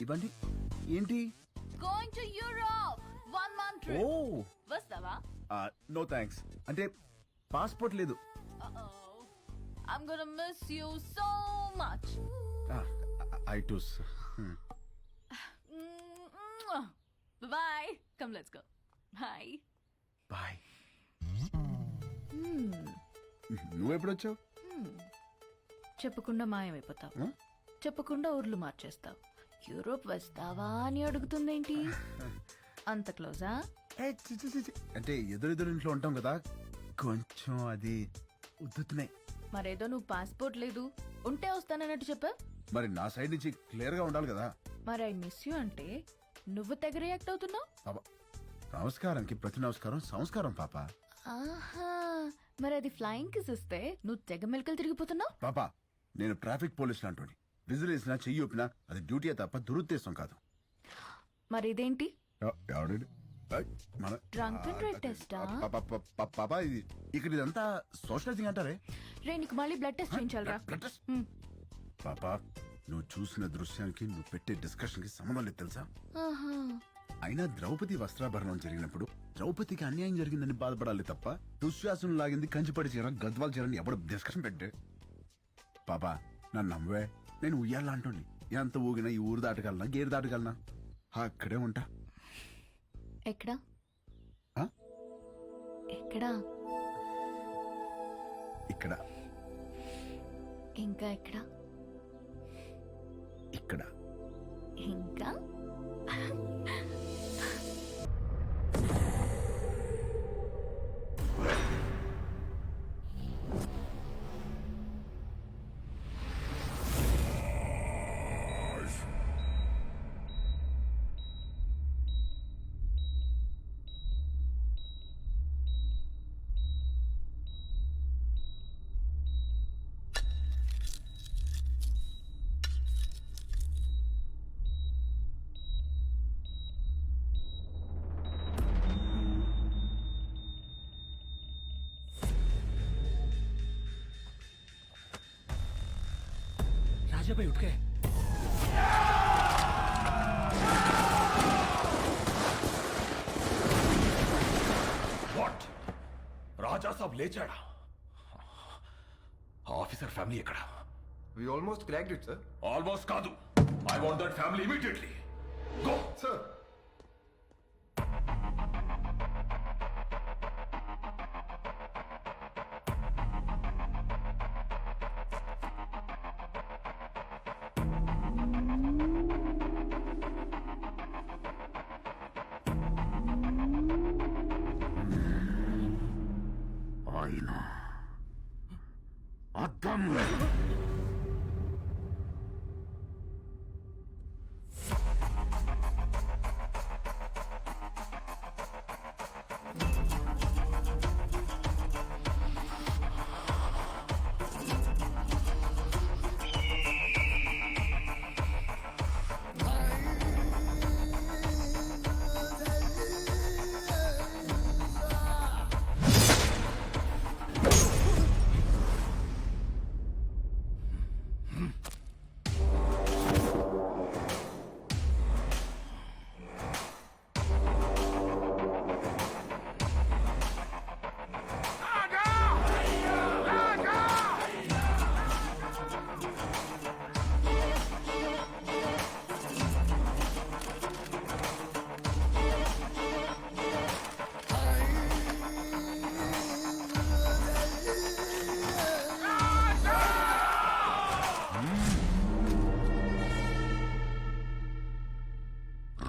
ఇవన్నీ ఏంటి? Going to Europe 1 month trip. ఓ వస్తావా? No thanks. అంటే పాస్పోర్ట్ లేదు. I'm gonna miss you so much. I too. Bye. Come, let's go. Bye. Bye. నువ్వెప్పుడు వచ్చావు? చెప్పకుండా మాయమైపోతావు, చెప్పకుండా ఊర్లు మార్చేస్తావు. యూరోప్ వస్తావా అని అడుగుతుందేంటి? అంత క్లోజా? అంటే ఎదురెదురు ఇంట్లో ఉంటాం కదా, కొంచెం అది ఉద్దుతున్నాయి. మరేదో నువ్వు పాస్పోర్ట్ లేదు, ఉంటే వస్తానన్నట్టు చెప్పా. మరి నా సైడ్ నుంచి క్లియర్ గా ఉండాలి కదా. మరి ఐ మిస్ యూ అంటే నువ్వు తెగ రియాక్ట్ అవుతున్నావు. పాప, నమస్కారానికి ప్రతి నమస్కారం సంస్కారం పాప. ఆహా, మరి అది ఫ్లయింగ్ కిస్ ఇస్తే నువ్వు తెగ మెలకలు తిరిగిపోతున్నావు. పాప, నేను ట్రాఫిక్ పోలీస్ లాంటి విజిల్ వేసినా చెయ్యి ఊపినా అది డ్యూటీ తప్ప దురుద్దేశం కాదు. మరి ఇదేంటి? ఎవడు? మన డ్రంక్ అండ్ డ్రైవ్ టెస్టా? పాప, ఇది ఇక్కడ ఇదంతా సోషలైజింగ్ అంటారే. రే, నీకు మళ్ళీ బ్లడ్ టెస్ట్ చేయించాలరా? Blood test? పాప, నువ్వు చూసిన దృశ్యానికి నువ్వు పెట్టే డిస్కషన్ కి సంబంధం లేదు తెలుసా. ఆహా, అయినా ద్రౌపది వస్త్రాభరణం జరిగినప్పుడు ద్రౌపదికి అన్యాయం జరిగిందని బాధపడాలి తప్ప దుశ్శాసనం లాగింది కంచిపడి చీర గద్వాల్ చీరని ఎవడు డిస్కషన్ పెట్టే. పాపా, నన్ను నమ్మవే, నేను ఉయ్యాలా అంటుండి. ఎంత ఊగినా ఈ ఊరు దాటగలనా గేరు దాటగలనా? అక్కడే ఉంటా. ఎక్కడా ఆ? ఎక్కడా? ఇక్కడ. ఇంకా ఎక్కడా? ఇక్కడ. ఇంకా राजा भाई उठ गए। What? రాజా సాబ్ లేచాడా? ఆఫీసర్ ఫ్యామిలీ ఎక్కడ? We almost cracked it, sir. Almost కాదు. I want that family immediately. Go. Sir. ఆయన అద్దం.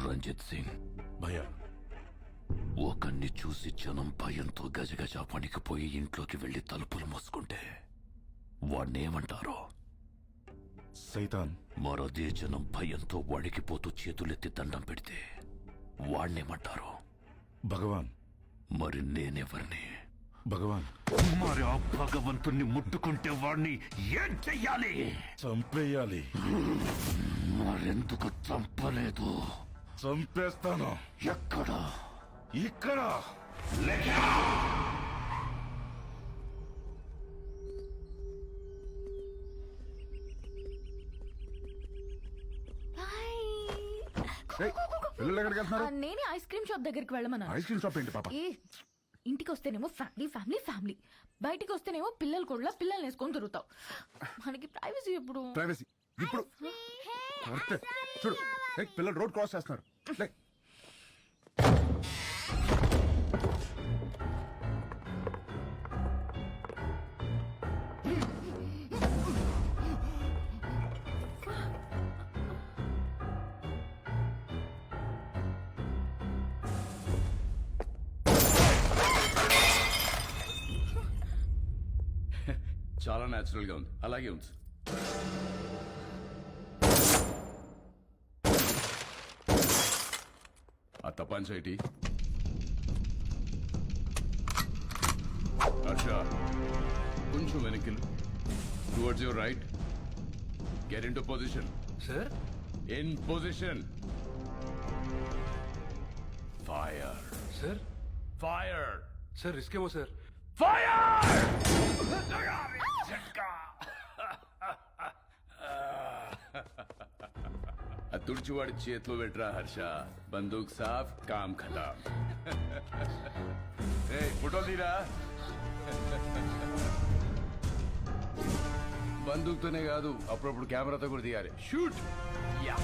రంజిత్ సింగ్ भैया ఒకరిని చూసి జనం భయంతో గజగజ వణికిపోయి ఇంట్లోకి వెళ్లి తలుపులు మూసుకుంటే వాణ్ణేమంటారో? सैतान। మరదే జనం భయంతో వణికిపోతూ చేతులెత్తి దండం పెడితే వాణ్ణేమంటారో? भगवान। మరి నేనెవరిని? भगवान। మరి ఆ భగవంతుణ్ణి ముట్టుకుంటే వాణ్ణి ఏం చెయ్యాలి? చంపేయాలి। మరెందుకు చంపలేదు? చంపేస్తాను। ఎక్కడ? ఇక్కడ। ఏయ్, పిల్లలు ఎక్కడికి వెళ్తున్నారు? నేనే ఐస్ క్రీమ్ షాప్ దగ్గరికి వెళ్ళమన్నాను. ఐస్ క్రీమ్ షాప్ ఏంటి పాప? ఏ ఇంటికి వస్తేనేమో ఫ్యామిలీ ఫ్యామిలీ ఫ్యామిలీ, బయటికి వస్తేనేమో పిల్లలు కూడా పిల్లల్ని వేసుకొని తిరుగుతావు. మనకి ప్రైవసీ ఎప్పుడు? ప్రైవసీ ఇప్పుడు కరెక్ట్. చూడు, ఏయ్, పిల్లలు రోడ్ క్రాస్ చేస్తున్నారు. లే. చాలా న్యాచురల్ గా ఉంది, అలాగే ఉంది. ఆ తపాంచేటి హర్ష, కొంచెం వెనక్కి towards your right. Get in to position. Sir? In position. Fire. Sir? Fire. Sir, risk wo sir? ఆ తుడిచివాడి చేతిలో పెట్టరా హర్ష. బందూక్ సాఫ్, కామ్ ఖతాం. ఫోటో తీరా. బందూక్తోనే కాదు, అప్పుడప్పుడు కెమెరాతో కూడా తీయాలి. షూట్. యా.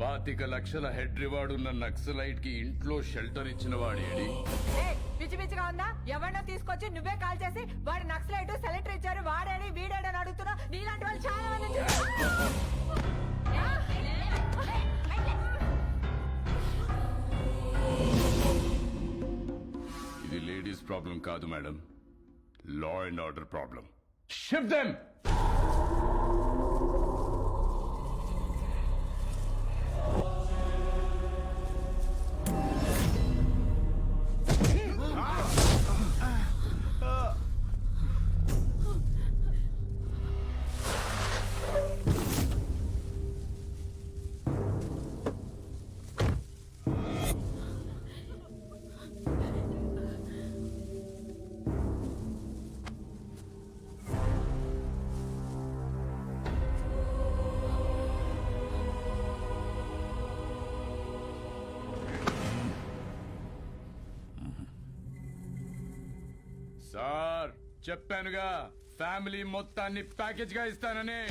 25 లక్షల హెడ్ రివార్డ్ ఉన్న నక్సలైట్ కి ఇంట్లో షెల్టర్ ఇచ్చిన వాడేడి? పిచ్చి పిచ్చిగా ఉందా? ఎవరినో తీసుకొచ్చి నువ్వే కాల్ చేసి వాడి నక్సలైట్ సెలెక్టర్ ఇచ్చారు వాడేడి వీడేడని అడుగుతున్నా. నీలాంటి వాళ్ళు చాలా మంది ఇది లేడీస్ ప్రాబ్లం కాదు madam, law and order problem. Ship them. Sir, చెప్పానుగా ఫ్యామిలీ మొత్తాన్ని ప్యాకేజ్ గా ఇస్తానని.